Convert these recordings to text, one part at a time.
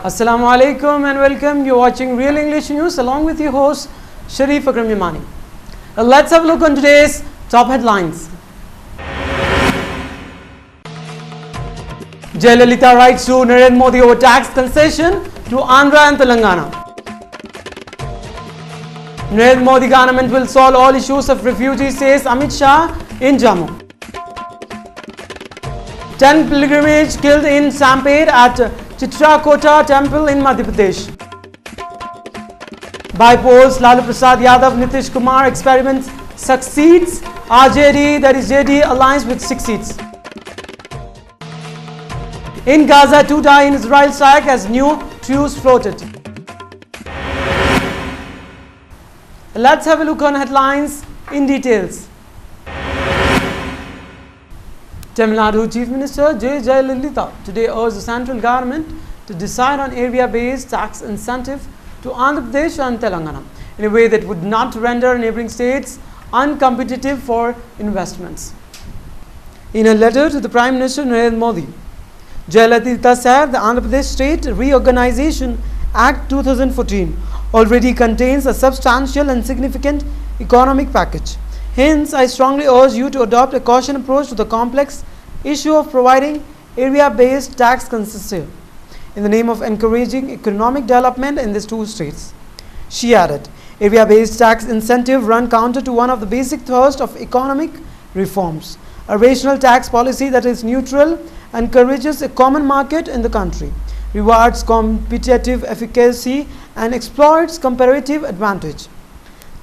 Assalamu alaikum and welcome. You're watching Real English News along with your host Sharif Akram Yamani. Let's have a look on today's top headlines. Jayalalitha writes to Narendra Modi over tax concession to Andhra and Telangana. Narendra Modi government will solve all issues of refugees, says Amit Shah in Jammu. 10 pilgrimage killed in stampede at Chitrakota temple in Madhya Pradesh. By polls, Lalu Prasad Yadav, Nitish Kumar experiments succeeds. RJD, that is JD, aligns with 6 seats. In Gaza, 2 die in Israel strike as new truce floated. Let's have a look on headlines in details. Tamil Nadu Chief Minister J. Jayalalitha today urged the central government to decide on area-based tax incentive to Andhra Pradesh and Telangana in a way that would not render neighbouring states uncompetitive for investments. In a letter to the Prime Minister Narendra Modi, Jayalalitha said the Andhra Pradesh State Reorganization Act 2014 already contains a substantial and significant economic package. Hence, I strongly urge you to adopt a caution approach to the complex issue of providing area-based tax concession in the name of encouraging economic development in these 2 states. She added, area-based tax incentive run counter to one of the basic thrusts of economic reforms, a rational tax policy that is neutral, encourages a common market in the country, rewards competitive efficacy and exploits comparative advantage.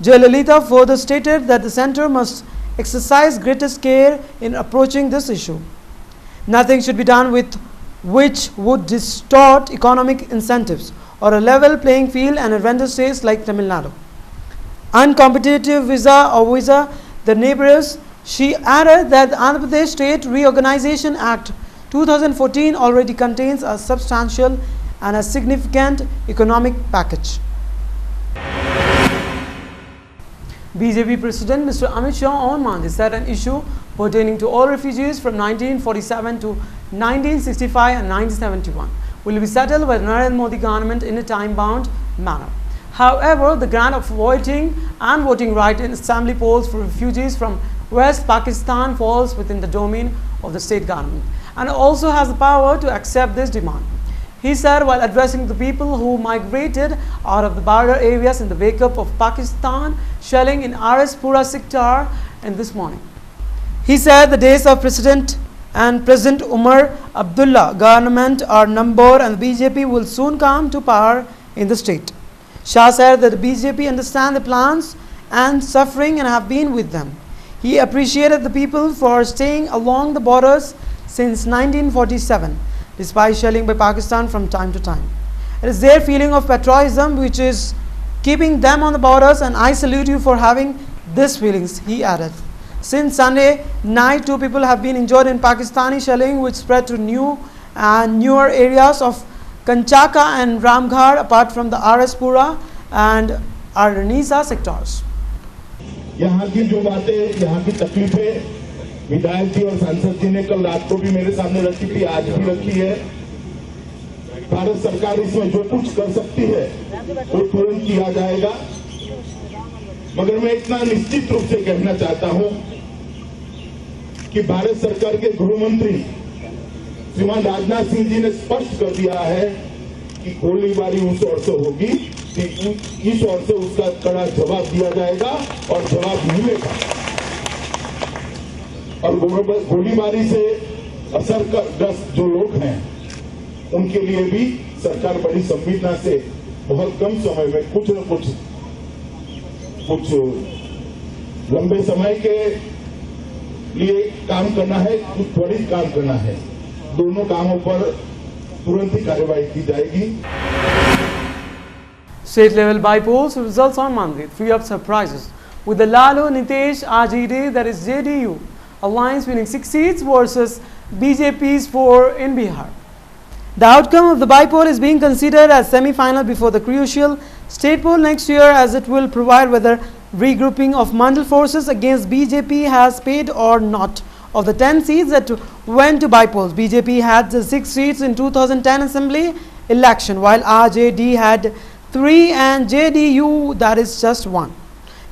Jayalalitha further stated that the centre must exercise greatest care in approaching this issue. Nothing should be done with which would distort economic incentives or a level playing field and advantage states like Tamil Nadu. Uncompetitive visa the neighbours. She added that the Andhra Pradesh State Reorganization Act 2014 already contains a substantial and a significant economic package. BJP President Mr. Amit Shah on Monday said an issue pertaining to all refugees from 1947 to 1965 and 1971 will be settled by the Narendra Modi government in a time-bound manner. However, the grant of voting and voting right in assembly polls for refugees from West Pakistan falls within the domain of the state government and also has the power to accept this demand. He said while addressing the people who migrated out of the border areas in the wake-up of Pakistan shelling in RS Pura sector in this morning. He said the days of President Umar Abdullah government are numbered and the BJP will soon come to power in the state. Shah said that the BJP understand the plans and suffering and have been with them. He appreciated the people for staying along the borders since 1947. Despite shelling by Pakistan from time to time. It is their feeling of patriotism which is keeping them on the borders, and I salute you for having these feelings, he added. Since Sunday night, 2 people have been injured in Pakistani shelling which spread to new and newer areas of Kanchaka and Ramgarh apart from the RS Pura and Arnisa sectors. यहाँ की जो बातें, यहाँ की तकलीफें विधायक जी और सांसद जी ने कल रात को भी मेरे सामने रखी थी, आज भी रखी है। भारत सरकार इसमें जो कुछ कर सकती है वो तुरंत किया जाएगा, मगर मैं इतना निश्चित रूप से कहना चाहता हूं कि भारत सरकार के गृह मंत्री श्रीमान राजनाथ सिंह जी ने स्पष्ट कर दिया है कि गोलीबारी उस ओर से होगी, इस ओर से उसका कड़ा जवाब दिया जाएगा और जवाब मिलेगा। और गोलीबारी से असरग्रस्त जो लोग हैं उनके लिए भी सरकार बड़ी संवेदना से बहुत कम समय में कुछ न कुछ लंबे समय के लिए काम करना है, कुछ त्वरित काम करना है। दोनों कामों पर तुरंत ही कार्यवाही की जाएगी। State level by polls results on Monday, 3 up surprises with the Lalu Nitish RJD, that is JDU alliance winning 6 seats versus BJP's 4 in Bihar. The outcome of the by-poll is being considered as semi-final before the crucial state poll next year, as it will provide whether regrouping of Mandal forces against BJP has paid or not. of the 10 seats that went to by polls. BJP had 6 seats in 2010 assembly election, while RJD had 3 and JDU, that is just 1.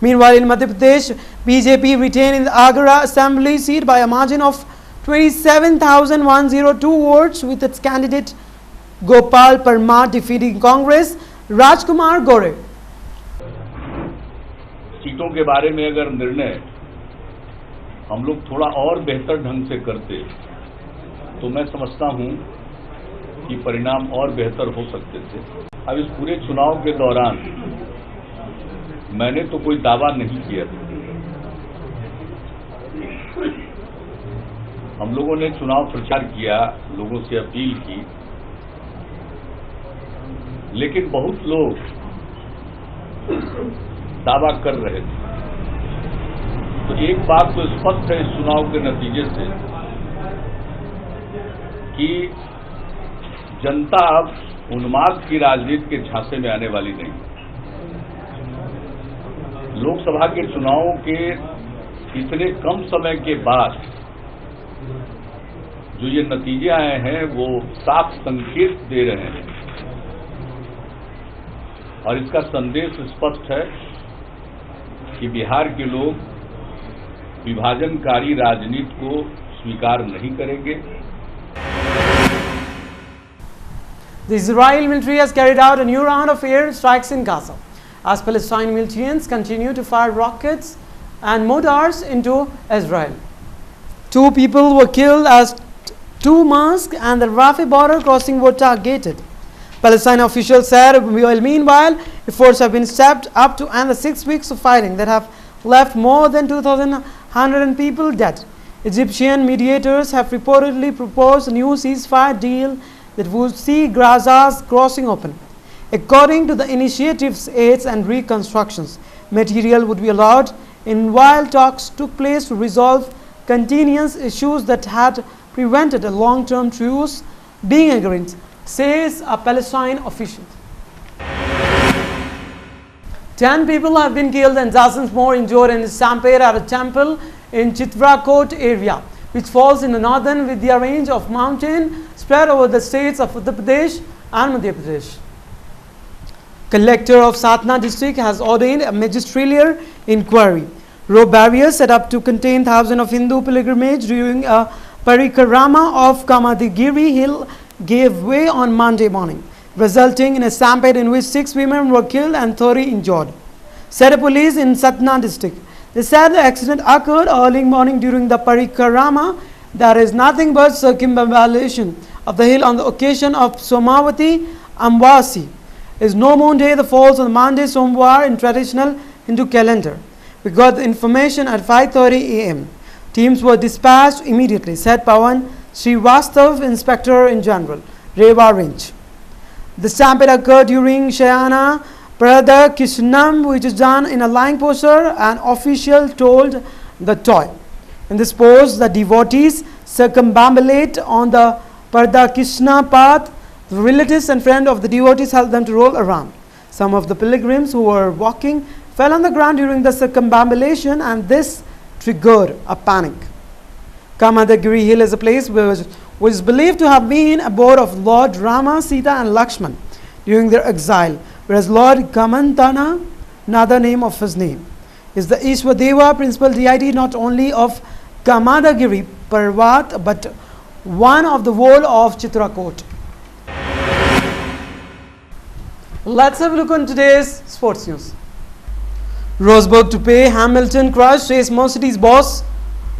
Meanwhile, in Madhya Pradesh, BJP retained in the Agra assembly seat by a margin of 27,102 votes, with its candidate Gopal Parmar defeating Congress Rajkumar Gore. सीटों के बारे में अगर निर्णय हम लोग थोड़ा और बेहतर ढंग से करते तो मैं समझता हूं कि परिणाम और बेहतर हो सकते थे। अब इस पूरे चुनाव के दौरान मैंने तो कोई दावा नहीं किया। हम लोगों ने चुनाव प्रचार किया, लोगों से अपील की, लेकिन बहुत लोग दावा कर रहे थे। तो एक बात तो स्पष्ट है इस चुनाव के नतीजे से कि जनता अब उन्माद की राजनीति के झांसे में आने वाली नहीं। लोकसभा के चुनावों के इतने कम समय के बाद जो ये नतीजे आए हैं वो साफ संकेत दे रहे हैं और इसका संदेश स्पष्ट है कि बिहार के लोग विभाजनकारी राजनीति को स्वीकार नहीं करेंगे। The Israel military has carried out a new round of air strikes in Gaza as Palestinian militias continue to fire rockets and mortars into Israel. 2 people were killed as 2 mosques and the Rafah border crossing were targeted. Palestine officials said, meanwhile, efforts have been stepped up to end the 6 weeks of fighting that have left more than 2,100 people dead. Egyptian mediators have reportedly proposed a new ceasefire deal that would see Gaza's crossing open. According to the initiative's aids and reconstructions, material would be allowed in while talks took place to resolve continuous issues that had prevented a long-term truce being agreed, says a Palestine official. 10 people have been killed and dozens more injured in a stampede at a temple in Chitrakoot area, which falls in the northern Vidya range of mountain spread over the states of Uttar Pradesh and Madhya Pradesh. Collector of Satna district has ordained a magisterial inquiry. Rope barriers set up to contain thousands of Hindu pilgrimage during a parikrama of Kamadagiri hill gave way on Monday morning, resulting in a stampede in which 6 women were killed and 30 injured, said police in Satna district. They said the accident occurred early morning during the parikrama, that is nothing but circumambulation of the hill on the occasion of Somavati Amvasi. Is no moon day that falls on Monday Somvar in traditional Hindu calendar. We got the information at 5:30 a.m. Teams were dispatched immediately, said Pawan Srivastav, Inspector in General, Rewa Range. The stampede occurred during Shayana Prada Kishnam, which is done in a lying posture, an official told the toy. In this pose, the devotees circumambulate on the Parda Krishna path. The relatives and friends of the devotees helped them to roll around. Some of the pilgrims who were walking fell on the ground during the circumambulation, and this triggered a panic. Kamadagiri Hill is a place which is believed to have been abode of Lord Rama, Sita and Lakshman during their exile, whereas Lord Kamantana, another name of his name, is the Ishwadeva, principal deity not only of Kamadagiri Parvat but one of the whole of Chitrakoot. Let's have a look on today's sports news. Rosberg to pay Hamilton crush, says Mercedes boss.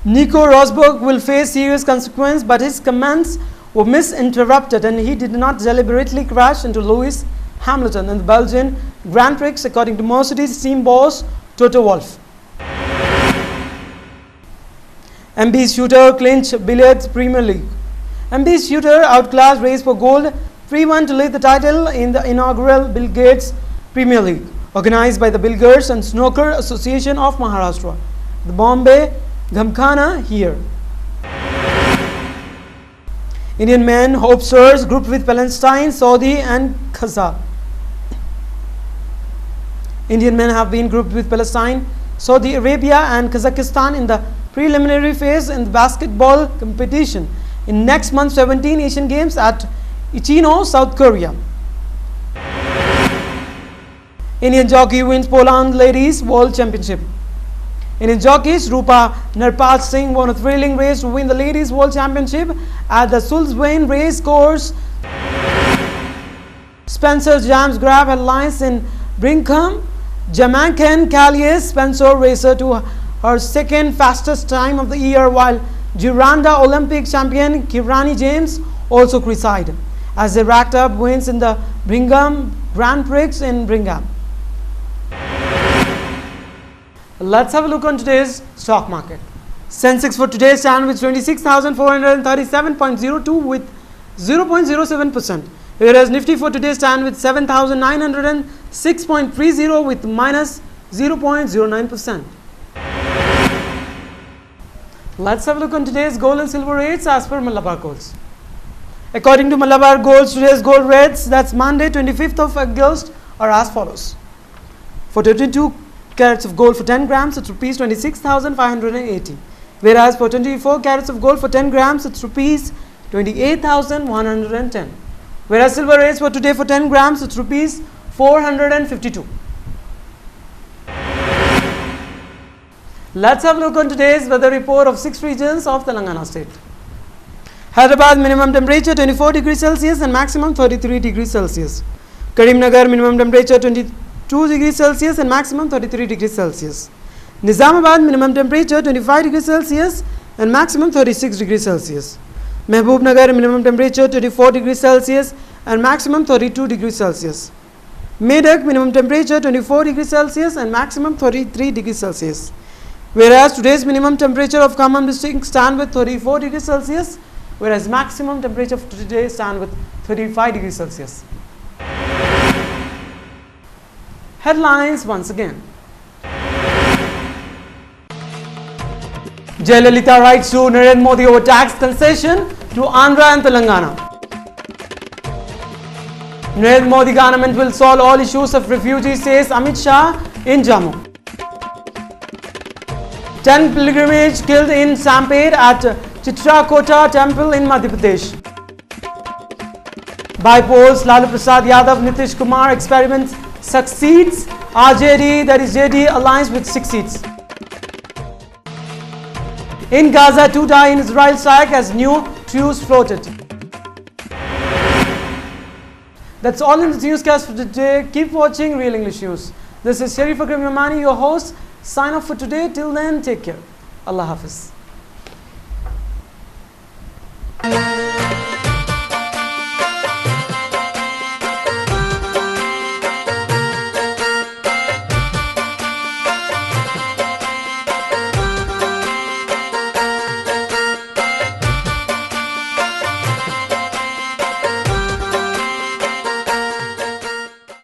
Nico Rosberg will face serious consequences, but his comments were misinterpreted and he did not deliberately crash into Lewis Hamilton in the Belgian Grand Prix, according to Mercedes team boss Toto Wolff. MB's shooter clinch Billiards Premier League. MB's shooter outclassed race for gold 3-1 to lead the title in the inaugural Bill Gates Premier League, organized by the Billiards and Snooker Association of Maharashtra, the Bombay Gymkhana here. Indian men hope soars grouped with Palestine, Saudi and Qatar. Indian men have been grouped with Palestine, Saudi Arabia and Kazakhstan in the preliminary phase in the basketball competition in next month's 17 Asian Games at Ichino, South Korea. Indian jockey wins Poland Ladies World Championship. Indian jockeys Rupa Narpal Singh won a thrilling race to win the Ladies World Championship at the Sulzwain Race Course. Spencer Jams grab headlines in Brinkham. Jamaican Callier Spencer racer to her second fastest time of the year, while Giranda Olympic champion Kirani James also presided as they racked up wins in the Brigham Grand Prix in Brigham. Let's have a look on today's stock market. Sensex for today stand with 26,437.02 with 0.07%. Whereas Nifty for today stand with 7,906.30 with minus 0.09%. Let's have a look on today's gold and silver rates as per Malabar Golds. According to Malabar Golds, today's gold rates, that's Monday 25th of August, are as follows. For 22 carats of gold for 10 grams, it's rupees 26,580. Whereas for 24 carats of gold for 10 grams, it's rupees 28,110. Whereas silver rates for today for 10 grams, it's rupees 452. Let's have a look on today's weather report of 6 regions of Telangana state. Hyderabad minimum temperature 24 degrees Celsius and maximum 33 degrees Celsius. Karimnagar minimum temperature 22 degrees Celsius and maximum 33 degrees Celsius. Nizamabad minimum temperature 25 degrees Celsius and maximum 36 degrees Celsius. Mehbubnagar minimum temperature 24 degrees Celsius and maximum 32 degrees Celsius. Medak minimum temperature 24 degrees Celsius and maximum 33 degrees Celsius. Whereas today's minimum temperature of Khammam district stand with 34 degrees Celsius, whereas maximum temperature of today stand with 35 degrees Celsius. Headlines once again. Jayalalitha writes to Narendra Modi over tax concession to Andhra and Telangana. Narendra Modi government will solve all issues of refugees, says Amit Shah in Jammu. 10 pilgrimage killed in stampede at Chitrakota temple in Madhya Pradesh. By polls, Lalu Prasad Yadav, Nitish Kumar experiments succeeds. RJD, that is JD, aligns with 6 seats. In Gaza, 2 die in Israel strike as new truce floated. That's all in the newscast for today. Keep watching Real English News. This is Sharif Akram Yamani, your host. Sign off for today. Till then, take care. Allah Hafiz.